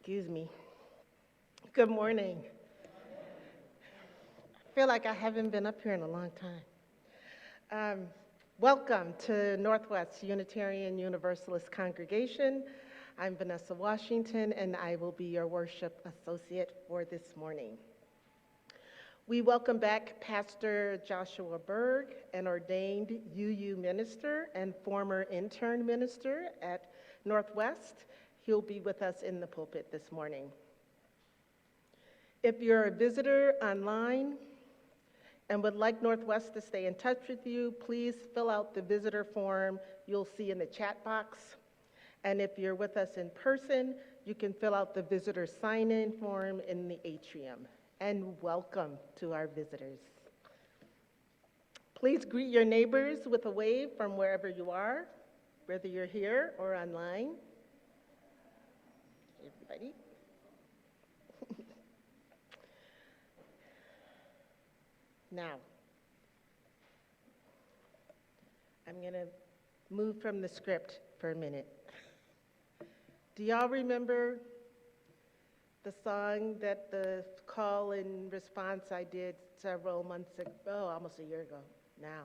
Excuse me. Good morning. I feel like I haven't been up here in a long time. Welcome to Northwest Unitarian Universalist Congregation. I'm Vanessa Washington, and I will be your worship associate for this morning. We welcome back Pastor Joshua Berg, an ordained UU minister and former intern minister at Northwest. He'll be with us in the pulpit this morning. If you're a visitor online and would like Northwest to stay in touch with you, please fill out the visitor form you'll see in the chat box. And if you're with us in person, you can fill out the visitor sign-in form in the atrium. And welcome to our visitors. Please greet your neighbors with a wave from wherever you are, whether you're here or online. Everybody. Now, I'm going to move from the script for a minute. Do y'all remember the song that the call and response I did several months ago, almost a year ago now?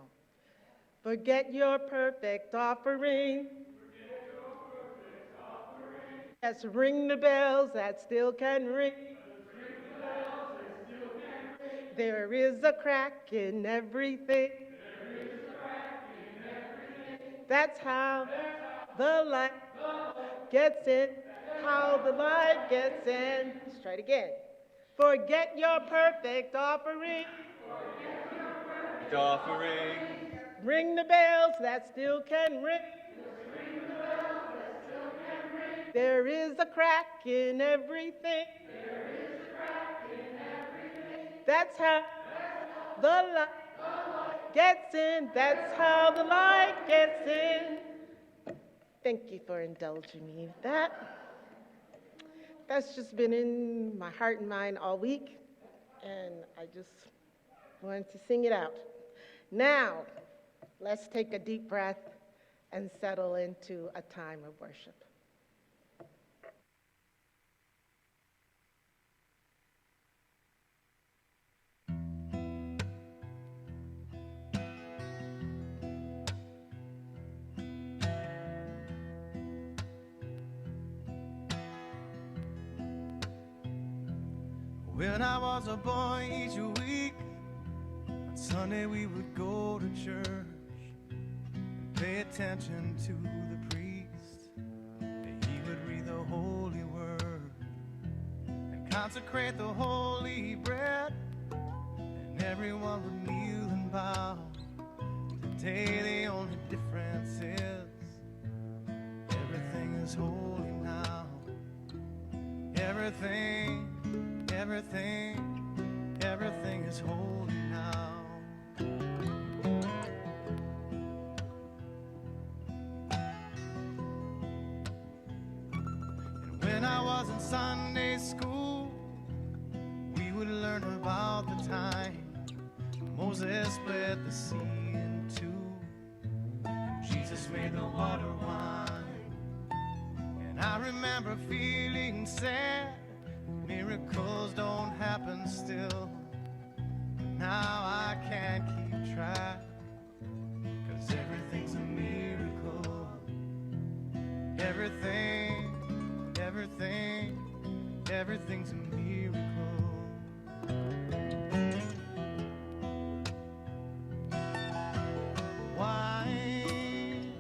Forget your perfect offering. Yes, ring the bells that still can ring. There is a crack in everything. That's how the light gets in. How the light gets in. Let's try it again. Forget your perfect offering. Ring the bells that still can ring. There is a crack in everything. That's how the light gets in. That's how the light gets in. Thank you for indulging me with that. That's just been in my heart and mind all week, and I just wanted to sing it out. Now, let's take a deep breath and settle into a time of worship. When I was a boy each week, on Sunday we would go to church and pay attention to the priest. He would read the holy word and consecrate the holy bread, and everyone would kneel and bow. Today the only difference is everything is holy now. Everything is holy now. And when I was in Sunday school, we would learn about the time Moses split the sea in two. Jesus made the water wine. And I remember feeling sad. Miracles don't happen still. But now I can't keep track, 'cause everything's a miracle. Everything's a miracle. Wine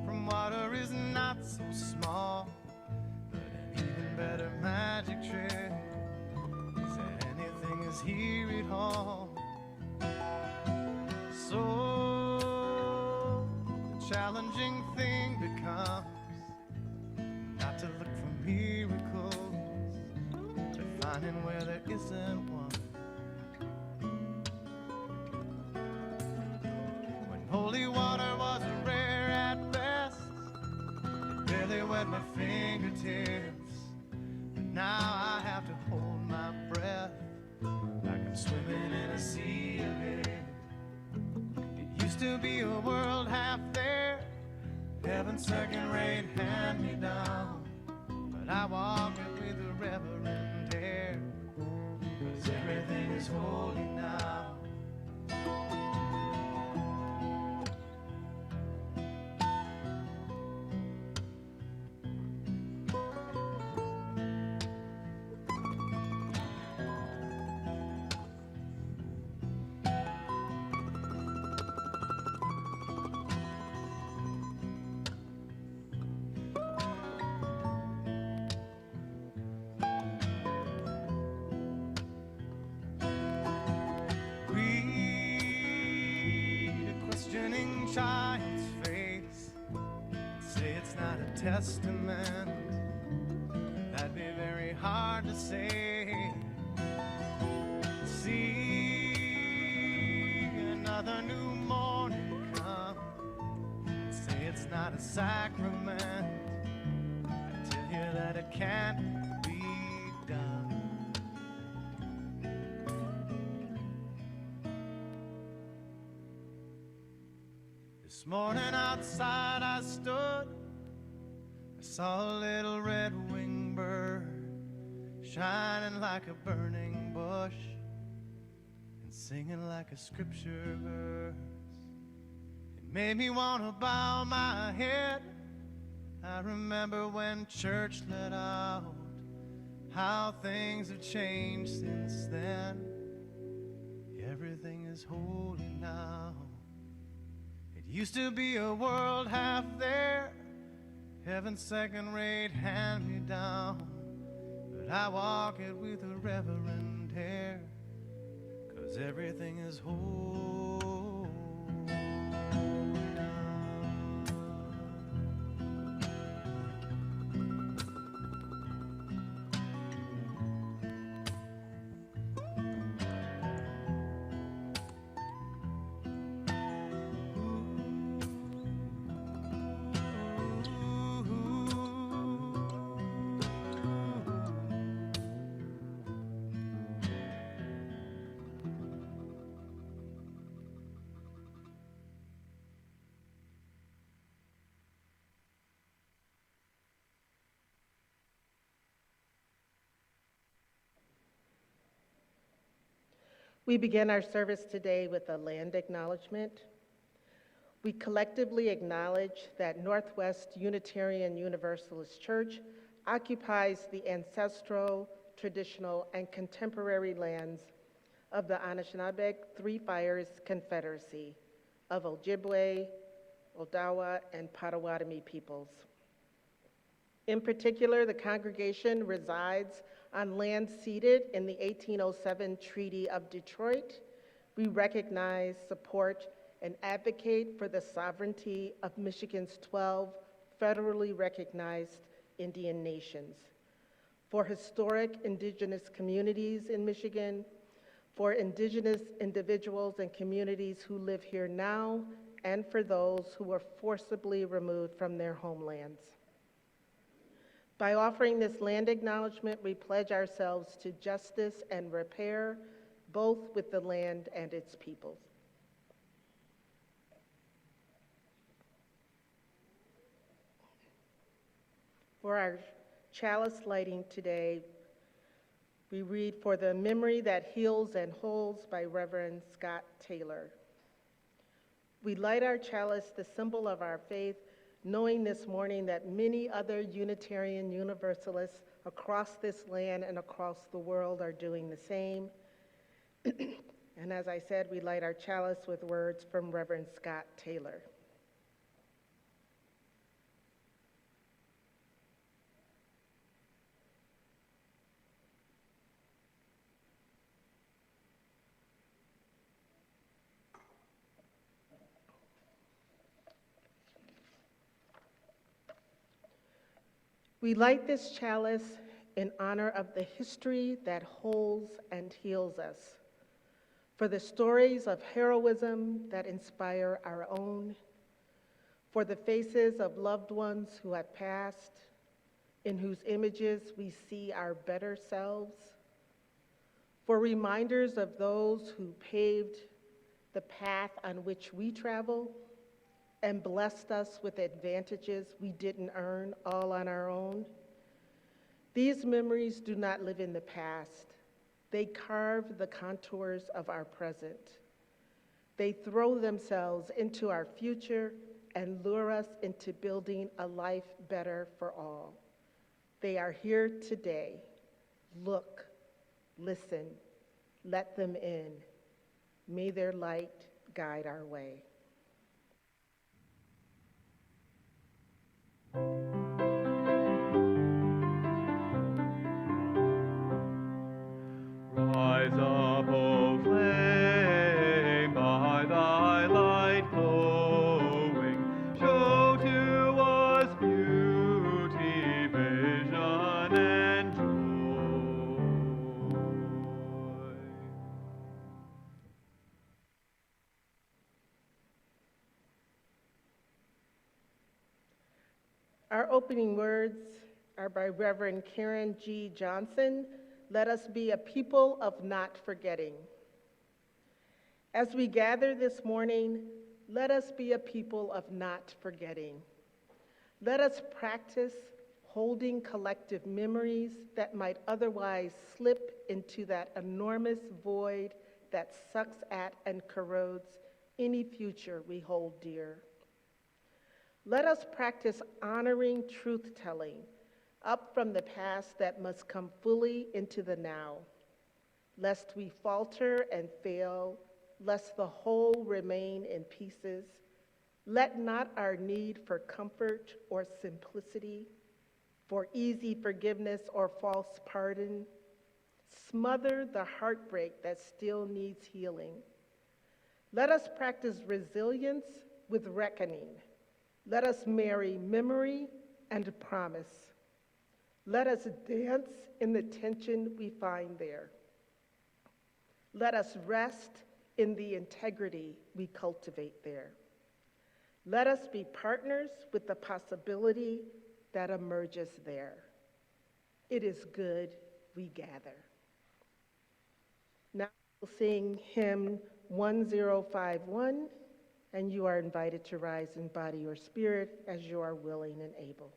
from water is not so small, but an even better magic trick is that anything is here at home. So the challenging thing becomes not to look for miracles, but finding where there isn't one. When holy water was rare at best, it barely wet my fingertips. But now I have to hold my breath like I'm swimming in a sea of it. It used to be a world half there, heaven's second-rate hand-me-down. But I walk it with a reverent air, 'cause everything is holy now. Child's face, say it's not a testament. That'd be very hard to say. See another new morning come, say it's not a sacrament. I tell you that it can't be done. This morning outside I stood, I saw a little red-winged bird shining like a burning bush and singing like a scripture verse. It made me want to bow my head. I remember when church let out, how things have changed since then. Everything is holy now. Used to be a world half there, heaven's second-rate hand-me-down, but I walk it with a reverent air, 'cause everything is holy now. We begin our service today with a land acknowledgement. We collectively acknowledge that Northwest Unitarian Universalist Church occupies the ancestral, traditional, and contemporary lands of the Anishinaabe Three Fires Confederacy of Ojibwe, Odawa, and Potawatomi peoples. In particular, the congregation resides on land ceded in the 1807 Treaty of Detroit. We recognize, support, and advocate for the sovereignty of Michigan's 12 federally recognized Indian nations, for historic indigenous communities in Michigan, for indigenous individuals and communities who live here now, and for those who were forcibly removed from their homelands. By offering this land acknowledgement, we pledge ourselves to justice and repair, both with the land and its peoples. For our chalice lighting today, we read "For the Memory That Heals and Holds" by Reverend Scott Taylor. We light our chalice, the symbol of our faith, knowing this morning that many other Unitarian Universalists across this land and across the world are doing the same. And as I said, we light our chalice with words from Reverend Scott Taylor. We light this chalice in honor of the history that holds and heals us, for the stories of heroism that inspire our own, for the faces of loved ones who have passed, in whose images we see our better selves, for reminders of those who paved the path on which we travel and blessed us with advantages we didn't earn all on our own, These memories do not live in the past. They carve the contours of our present. They throw themselves into our future and lure us into building a life better for all. They are here today. Look, listen, let them in. May their light guide our way. Rise up, O flame, by thy light glowing, show to us beauty, vision, and joy. Our opening words are by Reverend Karen G. Johnson. Let us be a people of not forgetting. As we gather this morning, let us be a people of not forgetting. Let us practice holding collective memories that might otherwise slip into that enormous void that sucks at and corrodes any future we hold dear. Let us practice honoring truth-telling up from the past that must come fully into the now, lest we falter and fail, lest the whole remain in pieces. Let not our need for comfort or simplicity, for easy forgiveness or false pardon, smother the heartbreak that still needs healing. Let us practice resilience with reckoning. Let us marry memory and promise. Let us dance in the tension we find there. Let us rest in the integrity we cultivate there. Let us be partners with the possibility that emerges there. It is good we gather. Now we'll sing hymn 1051, and you are invited to rise in body or spirit as you are willing and able.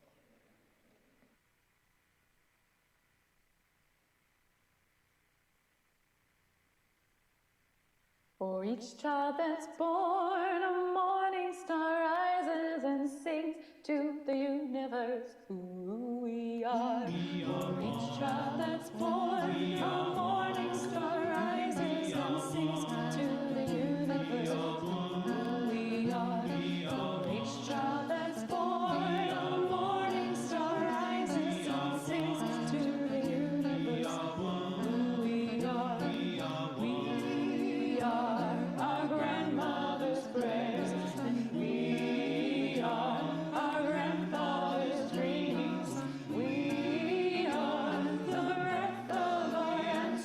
For each child that's born, a morning star rises and sings to the universe who we are. For each child that's born, a morning star rises and sings to the universe who we are. For each child that's born, a morning star rises and sings to the universe who we are. We are our grandmother's prayers, and we are our grandfather's dreams. We are the breath of our ancestors.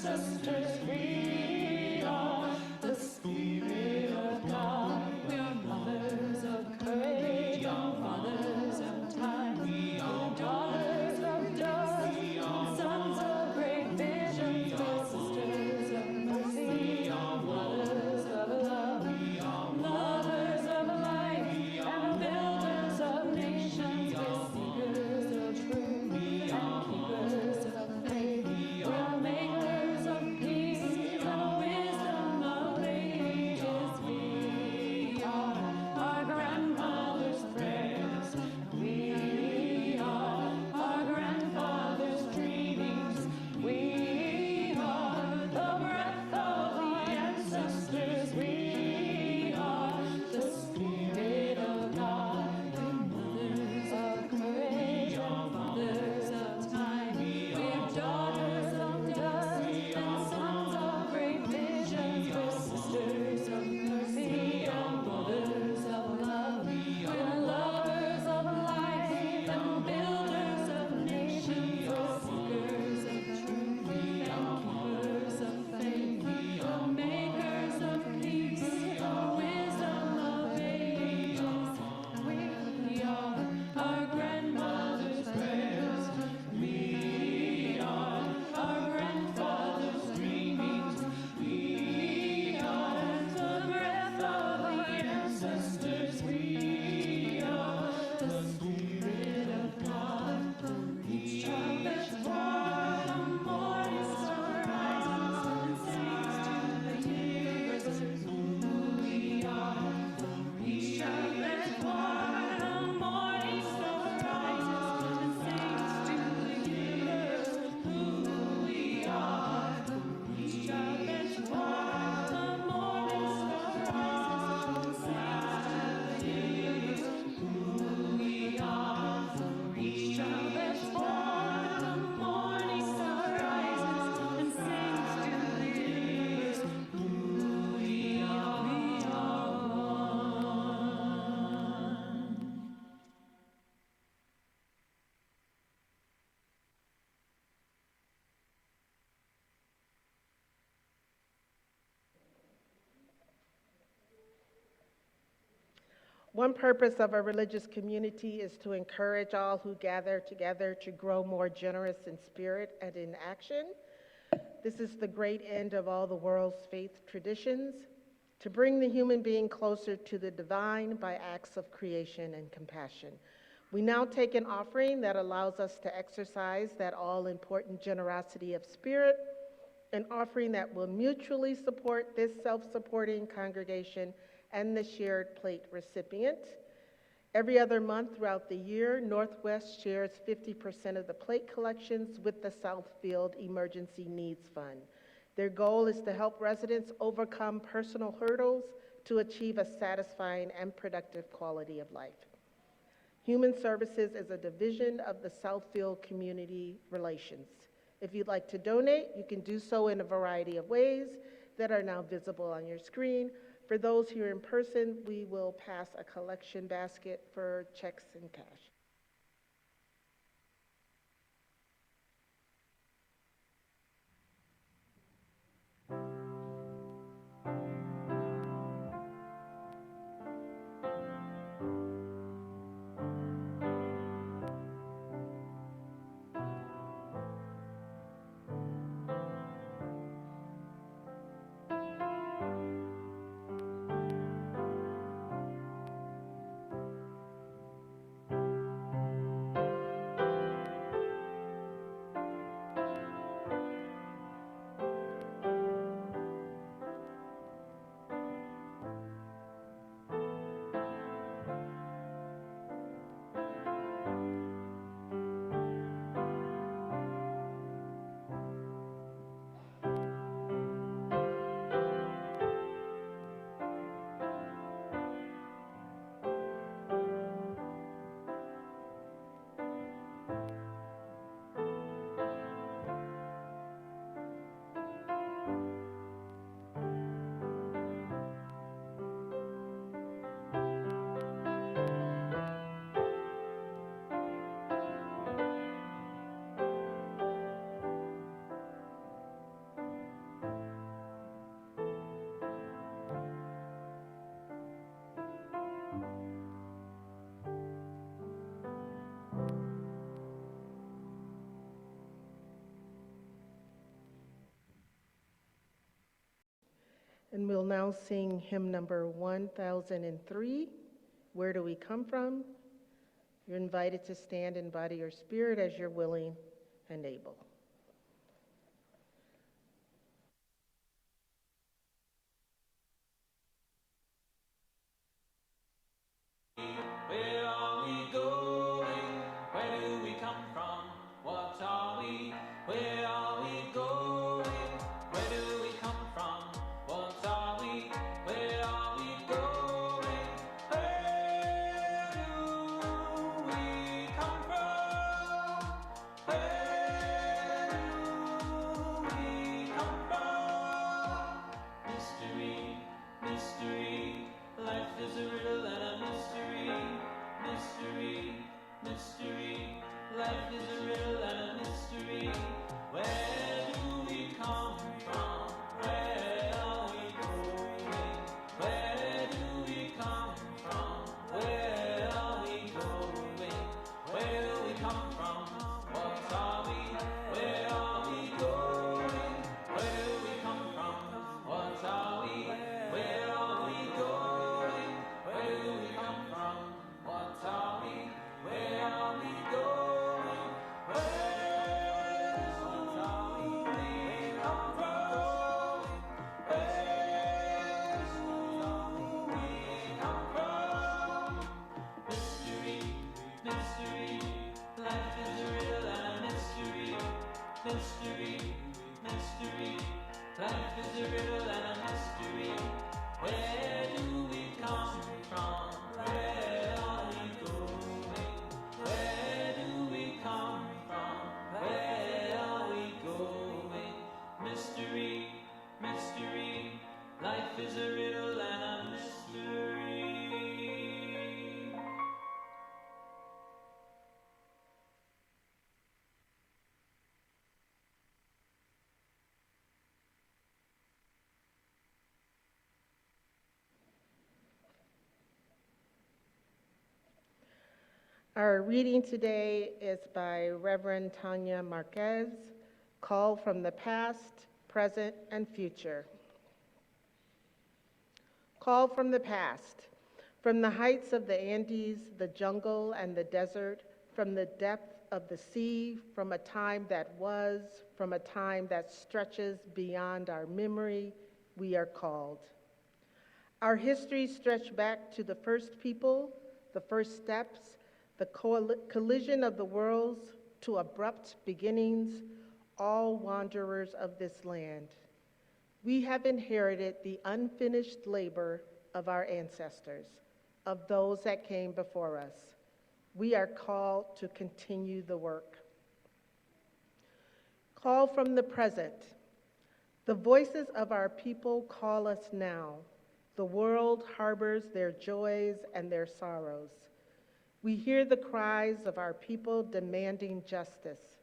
One purpose of a religious community is to encourage all who gather together to grow more generous in spirit and in action. This is the great end of all the world's faith traditions, to bring the human being closer to the divine by acts of creation and compassion. We now take an offering that allows us to exercise that all-important generosity of spirit, an offering that will mutually support this self-supporting congregation and the shared plate recipient. Every other month throughout the year, Northwest shares 50% of the plate collections with the Southfield Emergency Needs Fund. Their goal is to help residents overcome personal hurdles to achieve a satisfying and productive quality of life. Human Services is a division of the Southfield Community Relations. If you'd like to donate, you can do so in a variety of ways that are now visible on your screen. For those here in person, we will pass a collection basket for checks and cash. And we'll now sing hymn number 1003, Where Do We Come From? You're invited to stand in body or spirit as you're willing and able. Where are we going? Where do we come from? What are we? Where are we going? Where do we come from? What are we? Where are we going? Where do we come from? Where do we come from? Mystery, mystery, life is a riddle and a mystery. Mystery, mystery, life is a riddle and a mystery. Our reading today is by Reverend Tanya Marquez, Call from the Past, Present, and Future. Call from the past. From the heights of the Andes, the jungle, and the desert, from the depth of the sea, from a time that was, from a time that stretches beyond our memory, we are called. Our histories stretch back to the first people, the first steps, the collision of the worlds, to abrupt beginnings, all wanderers of this land. We have inherited the unfinished labor of our ancestors, of those that came before us. We are called to continue the work. Call from the present. The voices of our people call us now. The world harbors their joys and their sorrows. We hear the cries of our people demanding justice.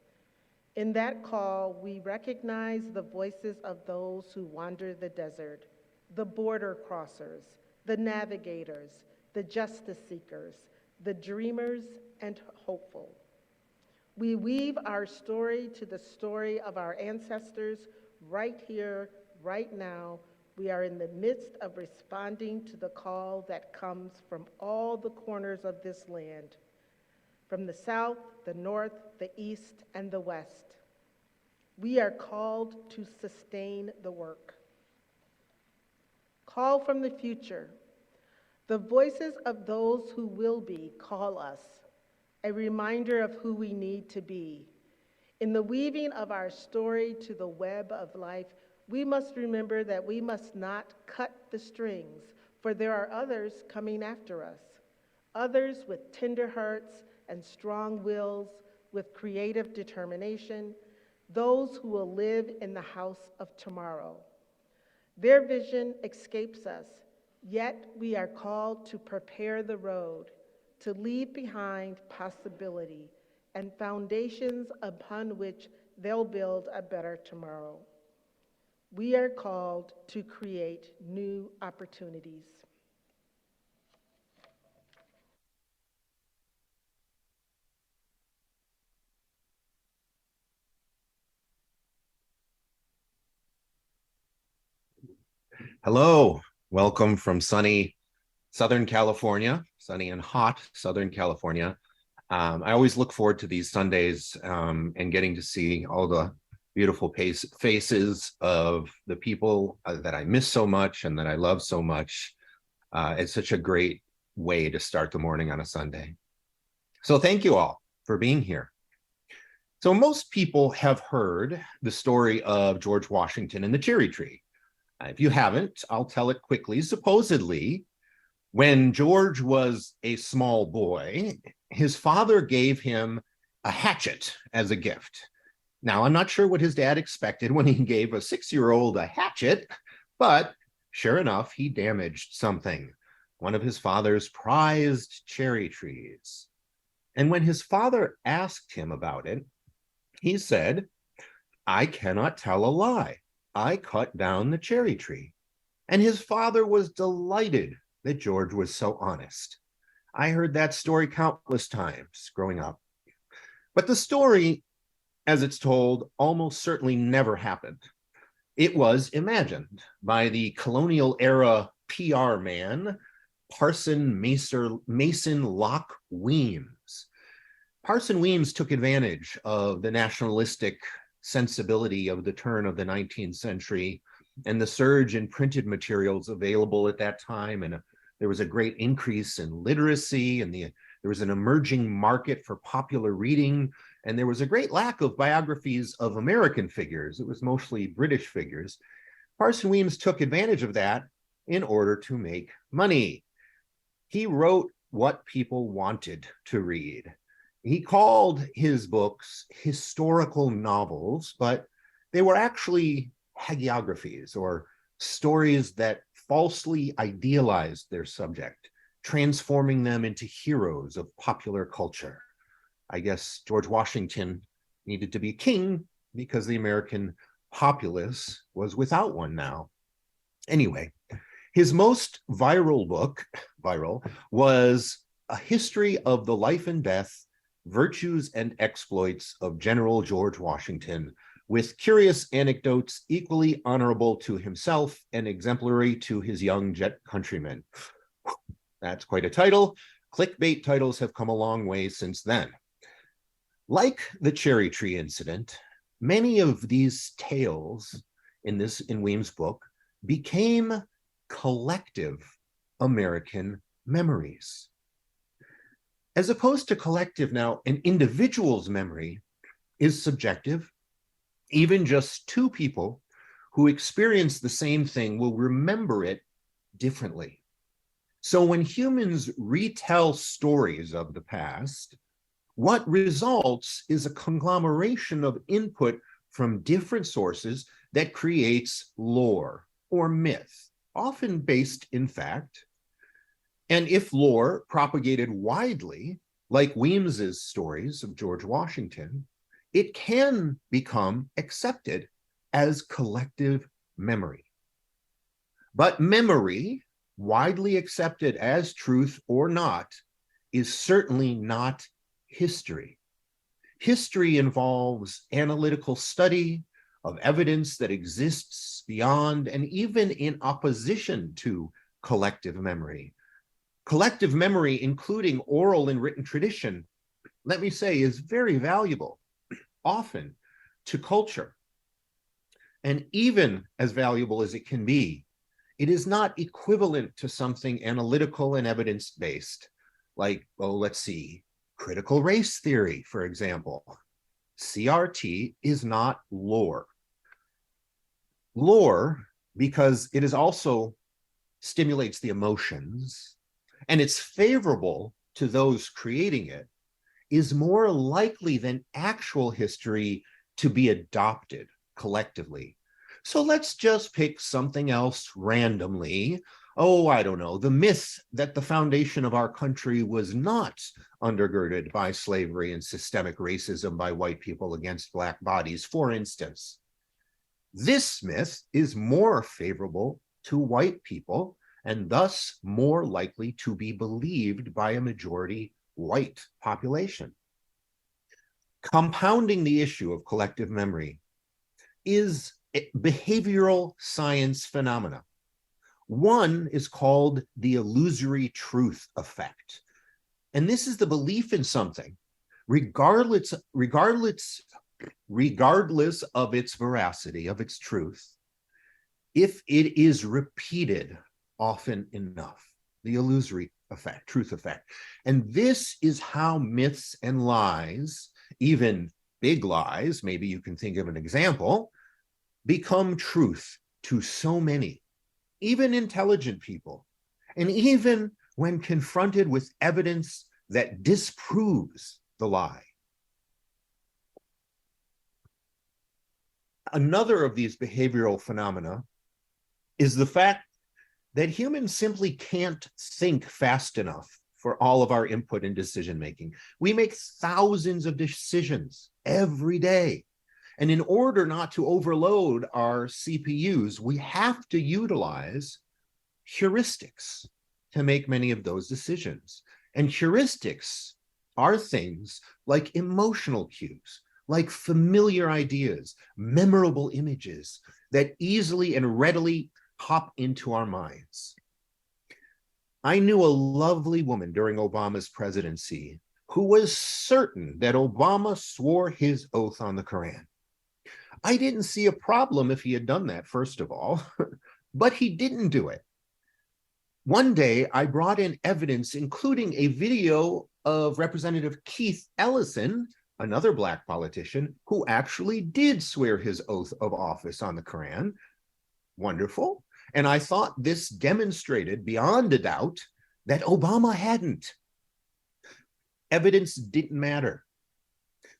In that call, we recognize the voices of those who wander the desert, the border crossers, the navigators, the justice seekers, the dreamers and hopeful. We weave our story to the story of our ancestors right here, right now. We are in the midst of responding to the call that comes from all the corners of this land, from the south, the north, the east, and the west. We are called to sustain the work. Call from the future. The voices of those who will be call us, a reminder of who we need to be. In the weaving of our story to the web of life, we must remember that we must not cut the strings, for there are others coming after us, others with tender hearts and strong wills, with creative determination, those who will live in the house of tomorrow. Their vision escapes us, yet we are called to prepare the road, to leave behind possibility and foundations upon which they'll build a better tomorrow. We are called to create new opportunities. Hello, welcome from sunny Southern California, sunny and hot Southern California. I always look forward to these Sundays and getting to see all the beautiful faces of the people that I miss so much and that I love so much. It's such a great way to start the morning on a Sunday. So thank you all for being here. So most people have heard the story of George Washington and the cherry tree. If you haven't, I'll tell it quickly. Supposedly, when George was a small boy, his father gave him a hatchet as a gift. Now, I'm not sure what his dad expected when he gave a 6-year-old a hatchet, but sure enough, he damaged something, one of his father's prized cherry trees. And when his father asked him about it, he said, "I cannot tell a lie. I cut down the cherry tree." And his father was delighted that George was so honest. I heard that story countless times growing up. But the story, as it's told, almost certainly never happened. It was imagined by the colonial era PR man, Parson Mason Locke Weems. Parson Weems took advantage of the nationalistic sensibility of the turn of the 19th century and the surge in printed materials available at that time. And there was a great increase in literacy, and there was an emerging market for popular reading, and there was a great lack of biographies of American figures. It was mostly British figures. Parson Weems took advantage of that in order to make money. He wrote what people wanted to read. He called his books historical novels, but they were actually hagiographies, or stories that falsely idealized their subject, transforming them into heroes of popular culture. I guess George Washington needed to be king because the American populace was without one now. Anyway, his most viral book was a history of the life and death, virtues and exploits of General George Washington, with curious anecdotes equally honorable to himself and exemplary to his young jet countrymen. That's quite a title. Clickbait titles have come a long way since then. Like the cherry tree incident, many of these tales in Weems' book became collective American memories. As opposed to collective now, an individual's memory is subjective. Even just two people who experience the same thing will remember it differently. So when humans retell stories of the past, what results is a conglomeration of input from different sources that creates lore or myth, often based in fact. And if lore propagated widely, like Weems's stories of George Washington, it can become accepted as collective memory. But memory, widely accepted as truth or not, is certainly not history. History involves analytical study of evidence that exists beyond and even in opposition to collective memory. Collective memory, including oral and written tradition, let me say, is very valuable, often to culture. And even as valuable as it can be, it is not equivalent to something analytical and evidence-based, like, oh, let's see, critical race theory, for example. CRT is not lore. Lore, because it is also stimulates the emotions, and it's favorable to those creating it, is more likely than actual history to be adopted collectively. So let's just pick something else randomly. Oh, I don't know, the myth that the foundation of our country was not undergirded by slavery and systemic racism by white people against Black bodies, for instance. This myth is more favorable to white people and thus more likely to be believed by a majority white population. Compounding the issue of collective memory is a behavioral science phenomena. One is called the illusory truth effect. And this is the belief in something, regardless of its veracity, of its truth, if it is repeated often enough, the illusory effect, truth effect. And this is how myths and lies, even big lies, maybe you can think of an example, become truth to so many, even intelligent people, and even when confronted with evidence that disproves the lie. Another of these behavioral phenomena is the fact that humans simply can't think fast enough for all of our input and decision making. We make thousands of decisions every day. And in order not to overload our CPUs, we have to utilize heuristics to make many of those decisions. And heuristics are things like emotional cues, like familiar ideas, memorable images that easily and readily pop into our minds. I knew a lovely woman during Obama's presidency who was certain that Obama swore his oath on the Quran. I didn't see a problem if he had done that, first of all, but he didn't do it. One day, I brought in evidence, including a video of Representative Keith Ellison, another Black politician, who actually did swear his oath of office on the Quran. Wonderful. And I thought this demonstrated beyond a doubt that Obama hadn't. Evidence didn't matter.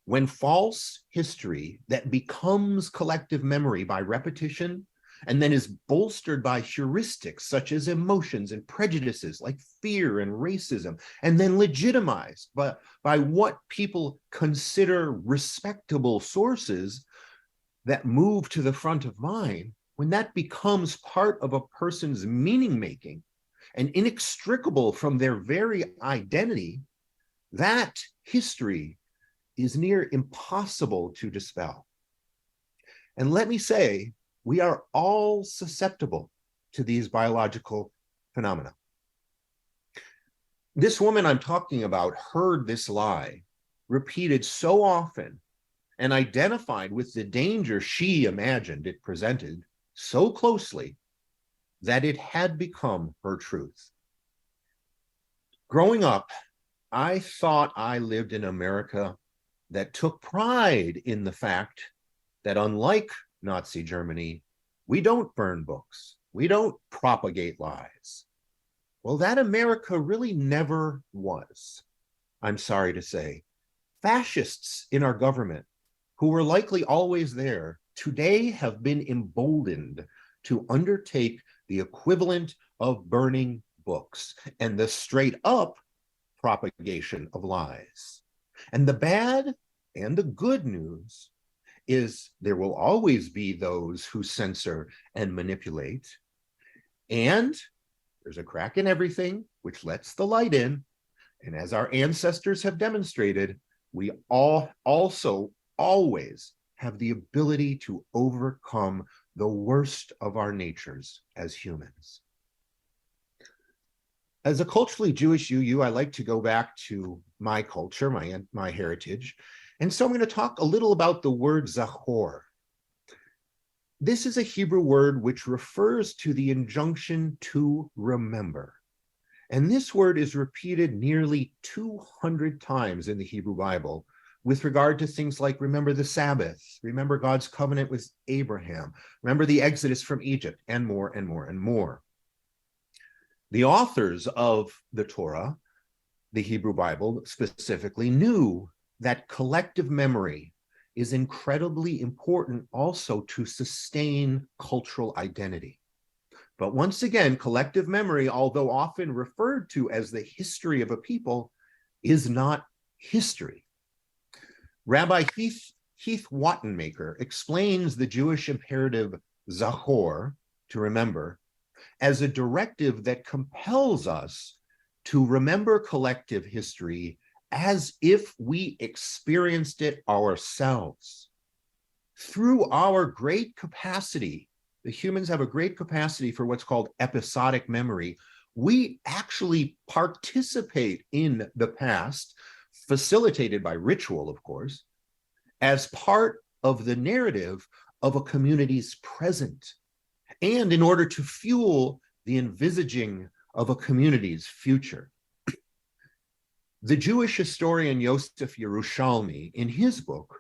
When false history that becomes collective memory by repetition and then is bolstered by heuristics such as emotions and prejudices like fear and racism, and then legitimized by what people consider respectable sources that move to the front of mind, when that becomes part of a person's meaning making, and inextricable from their very identity, that history is near impossible to dispel. And let me say, we are all susceptible to these biological phenomena. This woman I'm talking about heard this lie repeated so often and identified with the danger she imagined it presented so closely that it had become her truth. Growing up, I thought I lived in America that took pride in the fact that, unlike Nazi Germany, we don't burn books, we don't propagate lies. Well, that America really never was, I'm sorry to say. Fascists in our government, who were likely always there, today have been emboldened to undertake the equivalent of burning books and the straight up propagation of lies. And the bad and the good news is there will always be those who censor and manipulate. And there's a crack in everything which lets the light in. And as our ancestors have demonstrated, we all also always have the ability to overcome the worst of our natures as humans. As a culturally Jewish UU, I like to go back to my culture, my heritage. And so I'm going to talk a little about the word zachor. This is a Hebrew word which refers to the injunction to remember. And this word is repeated nearly 200 times in the Hebrew Bible with regard to things like remember the Sabbath, remember God's covenant with Abraham, remember the Exodus from Egypt, and more and more and more. The authors of the Torah, the Hebrew Bible specifically, knew that collective memory is incredibly important also to sustain cultural identity. But once again, collective memory, although often referred to as the history of a people, is not history. Rabbi Heath Wattenmaker explains the Jewish imperative zachor, to remember, as a directive that compels us to remember collective history as if we experienced it ourselves. Through our great capacity, the humans have a great capacity for what's called episodic memory. We actually participate in the past, facilitated by ritual, of course, as part of the narrative of a community's present, and in order to fuel the envisaging of a community's future. The Jewish historian Yosef Yerushalmi, in his book,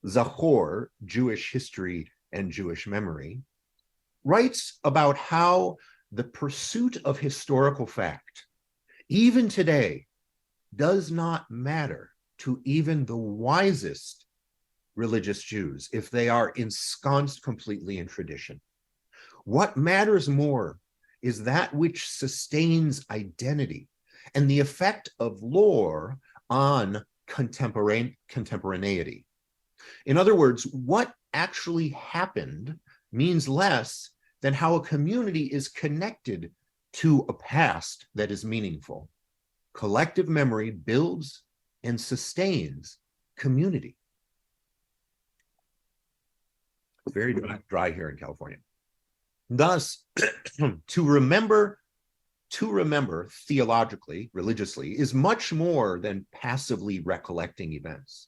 Zachor, Jewish History and Jewish Memory, writes about how the pursuit of historical fact, even today, does not matter to even the wisest religious Jews if they are ensconced completely in tradition. What matters more is that which sustains identity and the effect of lore on contemporaneity. In other words, what actually happened means less than how a community is connected to a past that is meaningful. Collective memory builds and sustains community. It's very dry here in California. Thus, to remember theologically, religiously, is much more than passively recollecting events.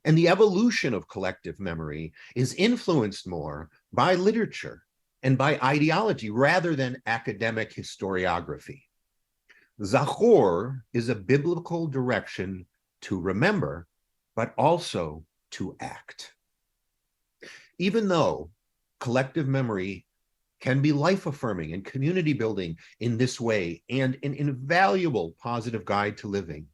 And the evolution of collective memory is influenced more by literature and by ideology rather than academic historiography. Zachor is a biblical direction to remember, but also to act. Even though collective memory can be life-affirming and community building in this way and an invaluable positive guide to living,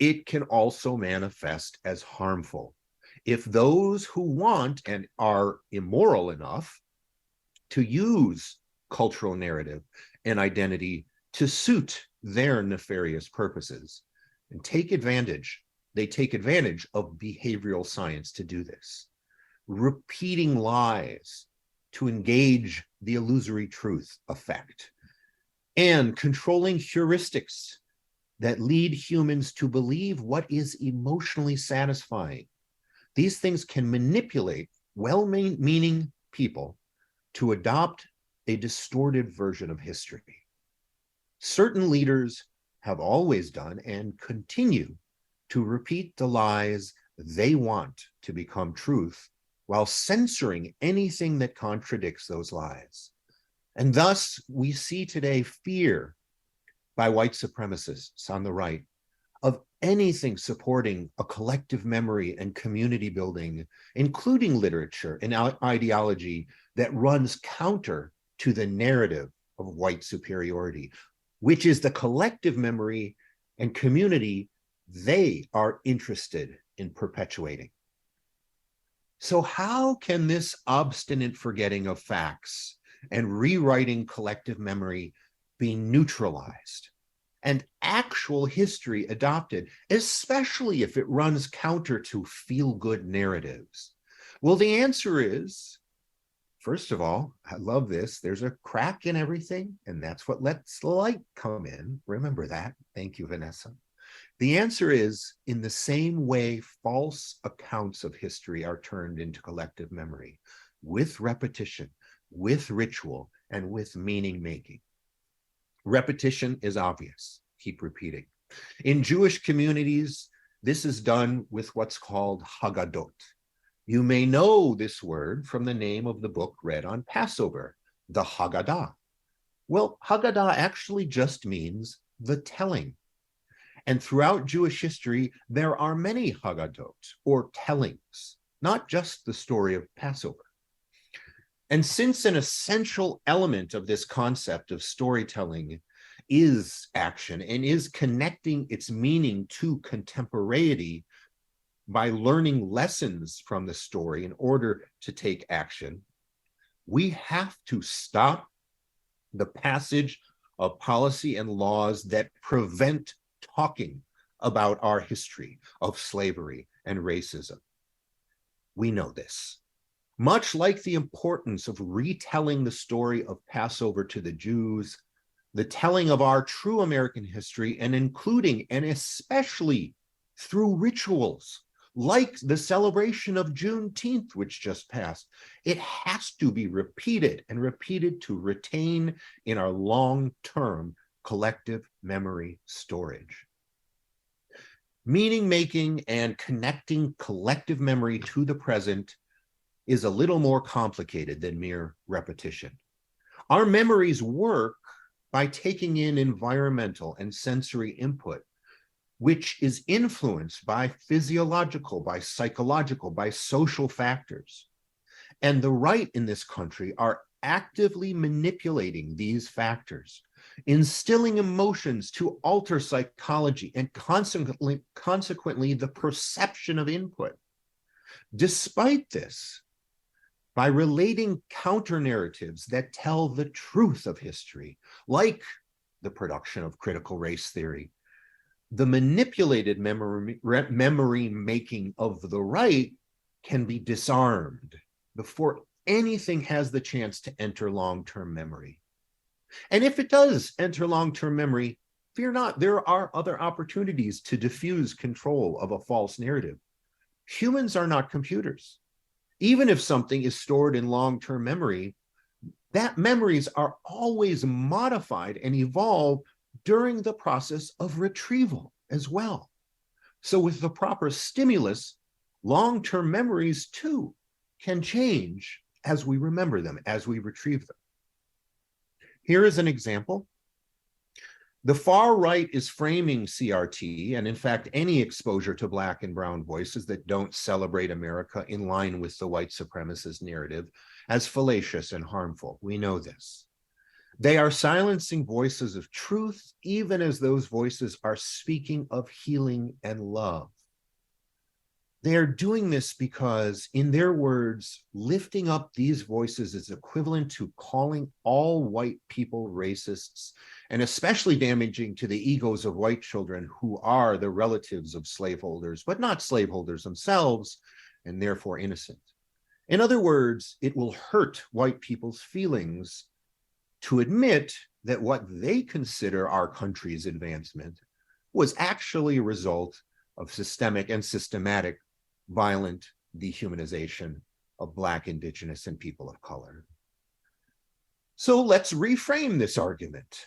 it can also manifest as harmful if those who want and are immoral enough to use cultural narrative and identity to suit their nefarious purposes and take advantage of behavioral science to do this, repeating lies to engage the illusory truth effect, and controlling heuristics that lead humans to believe what is emotionally satisfying. These things can manipulate well-meaning people to adopt a distorted version of history. Certain leaders have always done and continue to repeat the lies they want to become truth while censoring anything that contradicts those lies. And thus, we see today fear by white supremacists on the right of anything supporting a collective memory and community building, including literature and ideology that runs counter to the narrative of white superiority, which is the collective memory and community they are interested in perpetuating. So how can this obstinate forgetting of facts and rewriting collective memory be neutralized and actual history adopted, especially if it runs counter to feel-good narratives? Well, the answer is, first of all, I love this, there's a crack in everything, and that's what lets the light come in. Remember that. Thank you, Vanessa. The answer is, in the same way false accounts of history are turned into collective memory, with repetition, with ritual, and with meaning making. Repetition is obvious. Keep repeating. In Jewish communities, this is done with what's called Haggadot. You may know this word from the name of the book read on Passover, the Haggadah. Well, Haggadah actually just means the telling. And throughout Jewish history, there are many Haggadot, or tellings, not just the story of Passover. And since an essential element of this concept of storytelling is action and is connecting its meaning to contemporaneity by learning lessons from the story in order to take action, we have to stop the passage of policy and laws that prevent talking about our history of slavery and racism. We know this. Much like the importance of retelling the story of Passover to the Jews, the telling of our true American history, and including and especially through rituals like the celebration of Juneteenth, which just passed, it has to be repeated and repeated to retain in our long-term collective memory storage. Meaning making and connecting collective memory to the present is a little more complicated than mere repetition. Our memories work by taking in environmental and sensory input, which is influenced by physiological, by psychological, by social factors. And the right in this country are actively manipulating these factors, instilling emotions to alter psychology and consequently the perception of input. Despite this, by relating counter narratives that tell the truth of history, like the production of critical race theory, the manipulated memory making of the right can be disarmed before anything has the chance to enter long-term memory. And if it does enter long-term memory, fear not, there are other opportunities to diffuse control of a false narrative. Humans are not computers. Even if something is stored in long-term memory, that memories are always modified and evolve during the process of retrieval as well. So with the proper stimulus, long-term memories too can change as we remember them, as we retrieve them. Here is an example. The far right is framing CRT, and in fact, any exposure to Black and brown voices that don't celebrate America in line with the white supremacist narrative as fallacious and harmful. We know this. They are silencing voices of truth, even as those voices are speaking of healing and love. They are doing this because, in their words, lifting up these voices is equivalent to calling all white people racists, and especially damaging to the egos of white children who are the relatives of slaveholders, but not slaveholders themselves, and therefore innocent. In other words, it will hurt white people's feelings to admit that what they consider our country's advancement was actually a result of systemic and systematic violent dehumanization of Black, Indigenous, and people of color. So let's reframe this argument.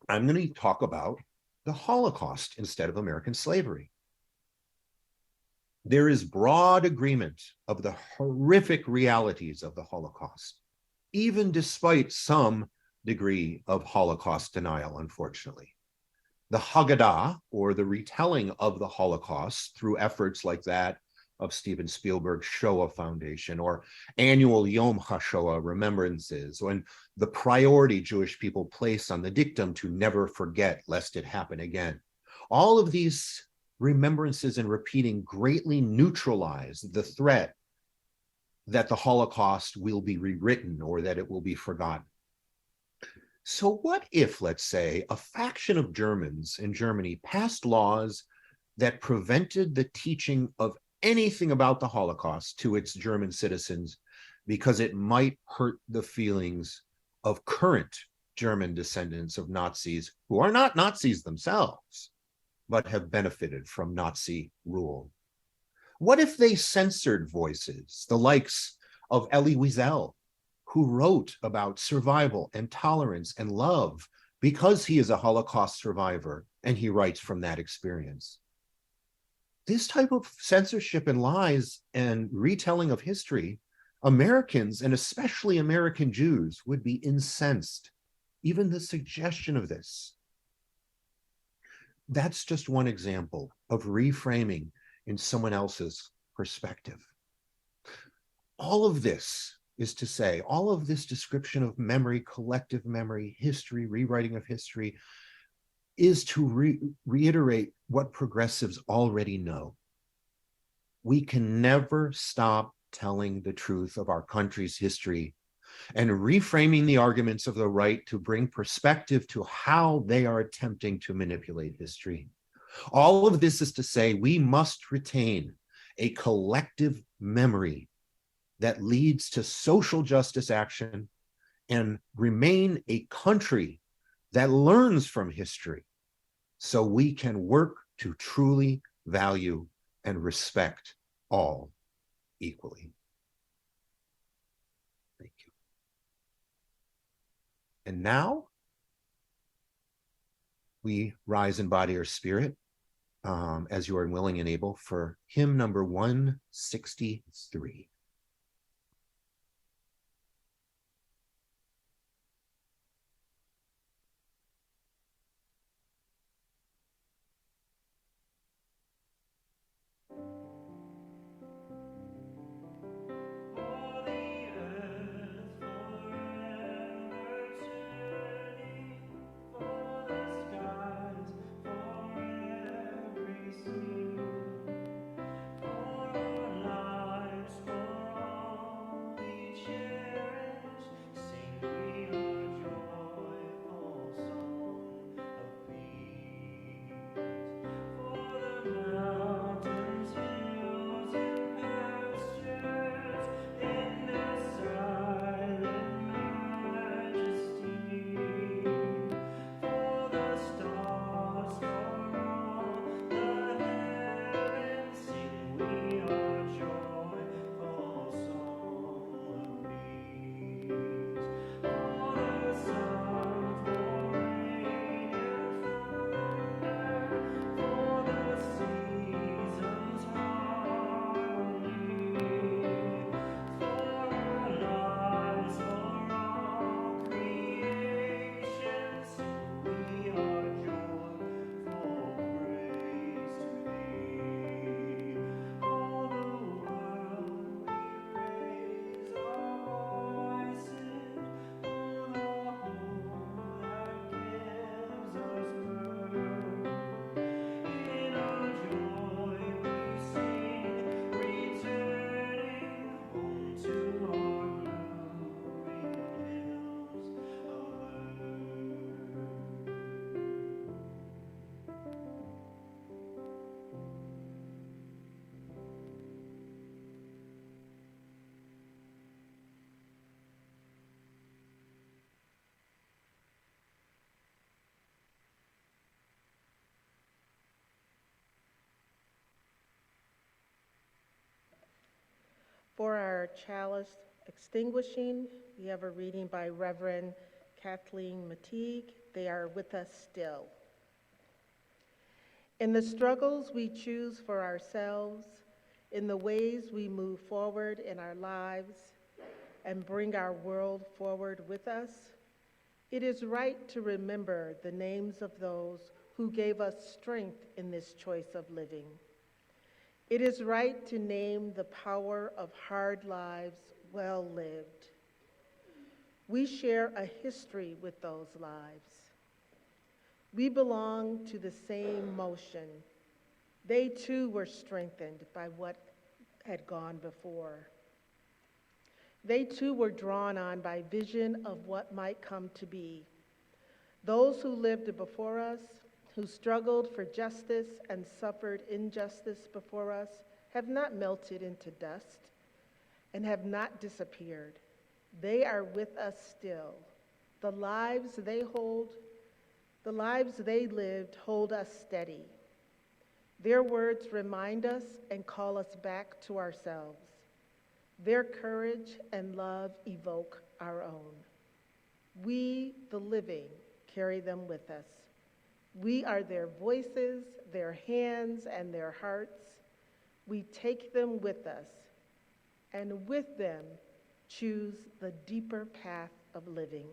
I'm going to talk about the Holocaust instead of American slavery. There is broad agreement of the horrific realities of the Holocaust, even despite some degree of Holocaust denial, unfortunately. The Haggadah, or the retelling of the Holocaust through efforts like that of Steven Spielberg's Shoah Foundation, or annual Yom HaShoah remembrances, and the priority Jewish people place on the dictum to never forget lest it happen again. All of these remembrances and repeating greatly neutralize the threat that the Holocaust will be rewritten or that it will be forgotten. So what if, let's say, a faction of Germans in Germany passed laws that prevented the teaching of anything about the Holocaust to its German citizens because it might hurt the feelings of current German descendants of Nazis who are not Nazis themselves, but have benefited from Nazi rule? What if they censored voices, the likes of Elie Wiesel, who wrote about survival and tolerance and love because he is a Holocaust survivor and he writes from that experience? This type of censorship and lies and retelling of history, Americans, and especially American Jews, would be incensed. Even the suggestion of this. That's just one example of reframing in someone else's perspective. All of this is to say, all of this description of memory, collective memory, history, rewriting of history, is to reiterate what progressives already know. We can never stop telling the truth of our country's history and reframing the arguments of the right to bring perspective to how they are attempting to manipulate history. All of this is to say we must retain a collective memory that leads to social justice action and remain a country that learns from history so we can work to truly value and respect all equally. Thank you. And now we rise in body or spirit as you are willing and able for hymn number 163. For our lives, for For our Chalice Extinguishing, we have a reading by Reverend Kathleen Mateague. They are with us still. In the struggles we choose for ourselves, in the ways we move forward in our lives and bring our world forward with us, it is right to remember the names of those who gave us strength in this choice of living. It is right to name the power of hard lives well lived. We share a history with those lives. We belong to the same motion. They too were strengthened by what had gone before. They too were drawn on by vision of what might come to be. Those who lived before us, who struggled for justice and suffered injustice before us, have not melted into dust and have not disappeared. They are with us still. The lives they lived hold us steady. Their words remind us and call us back to ourselves. Their courage and love evoke our own. We, the living, carry them with us. We are their voices, their hands, and their hearts. We take them with us, and with them choose the deeper path of living.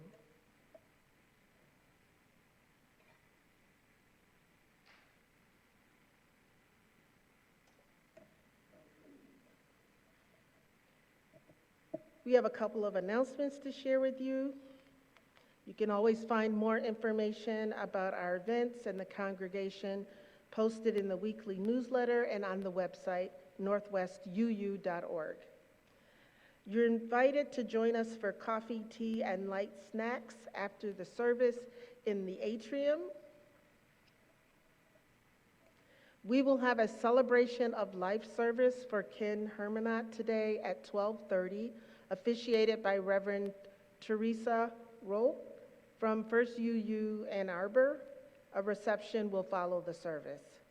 We have a couple of announcements to share with you. You can always find more information about our events and the congregation posted in the weekly newsletter and on the website, northwestuu.org. You're invited to join us for coffee, tea, and light snacks after the service in the atrium. We will have a celebration of life service for Ken Hermanot today at 12:30, officiated by Reverend Teresa Rowe from First UU Ann Arbor. A reception will follow the service.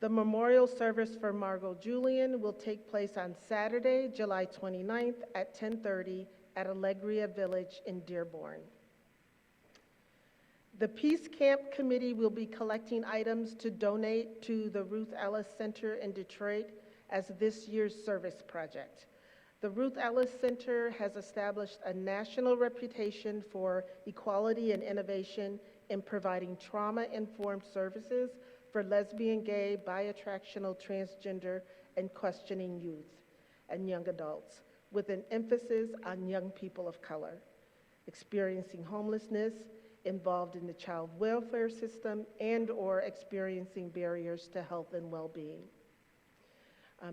The memorial service for Margot Julian will take place on Saturday, July 29th at 10:30 at Allegria Village in Dearborn. The Peace Camp Committee will be collecting items to donate to the Ruth Ellis Center in Detroit as this year's service project. The Ruth Ellis Center has established a national reputation for equality and innovation in providing trauma-informed services for lesbian, gay, bi-attractional, transgender, and questioning youth and young adults, with an emphasis on young people of color, experiencing homelessness, involved in the child welfare system, and/or experiencing barriers to health and well-being.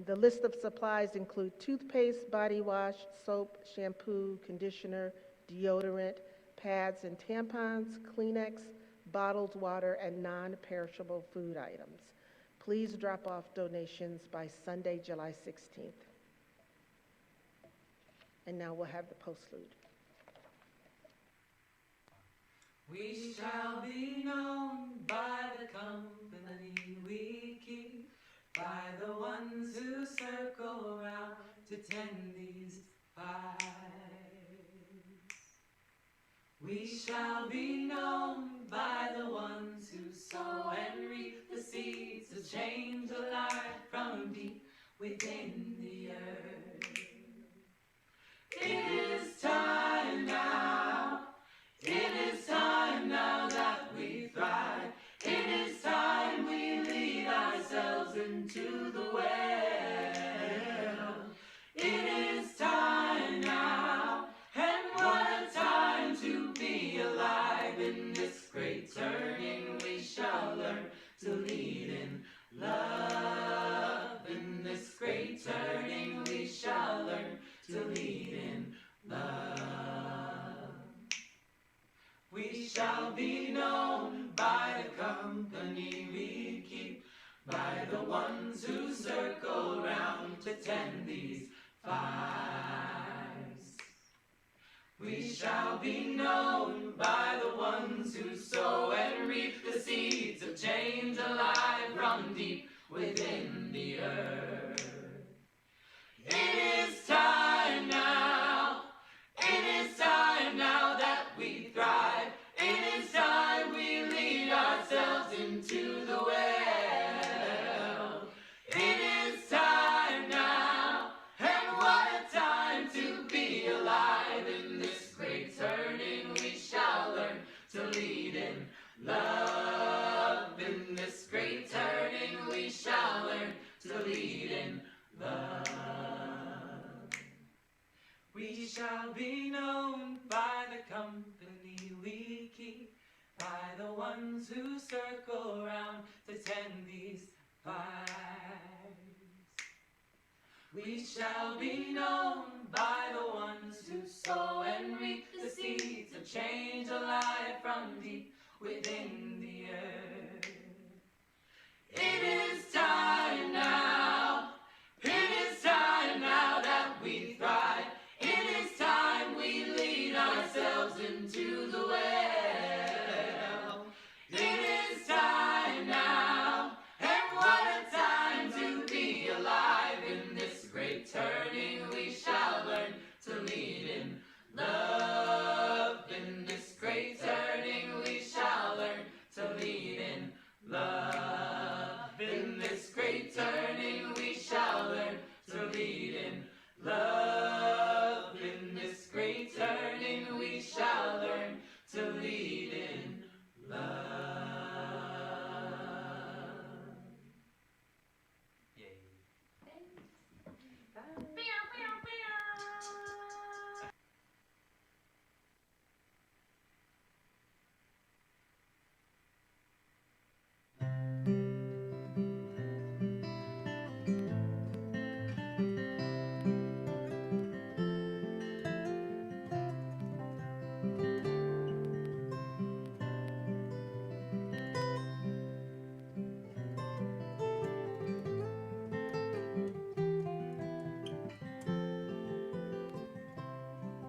The list of supplies include toothpaste, body wash, soap, shampoo, conditioner, deodorant, pads and tampons, Kleenex, bottled water, and non-perishable food items. Please drop off donations by Sunday, July 16th. And now we'll have the postlude. We shall be known by the company we keep, by the ones who circle around to tend these fires. We shall be known by the ones who sow and reap the seeds of change alive from deep within the earth. It is time now. It is time now that we thrive. It is time we lead ourselves into the well. It is time now, and what a time to be alive. In this great turning we shall learn to lead in love. In this great turning we shall learn to lead in love. We shall be known by the company we keep, by the ones who circle round to tend these fires. We shall be known by the ones who sow and reap the seeds of change alive from deep within the earth. It is to lead in love. In this great turning we shall learn to lead in love. We shall be known by the company we keep, by the ones who circle round to tend these fires. We shall be known by the ones who sow and reap the seeds of change alive from deep within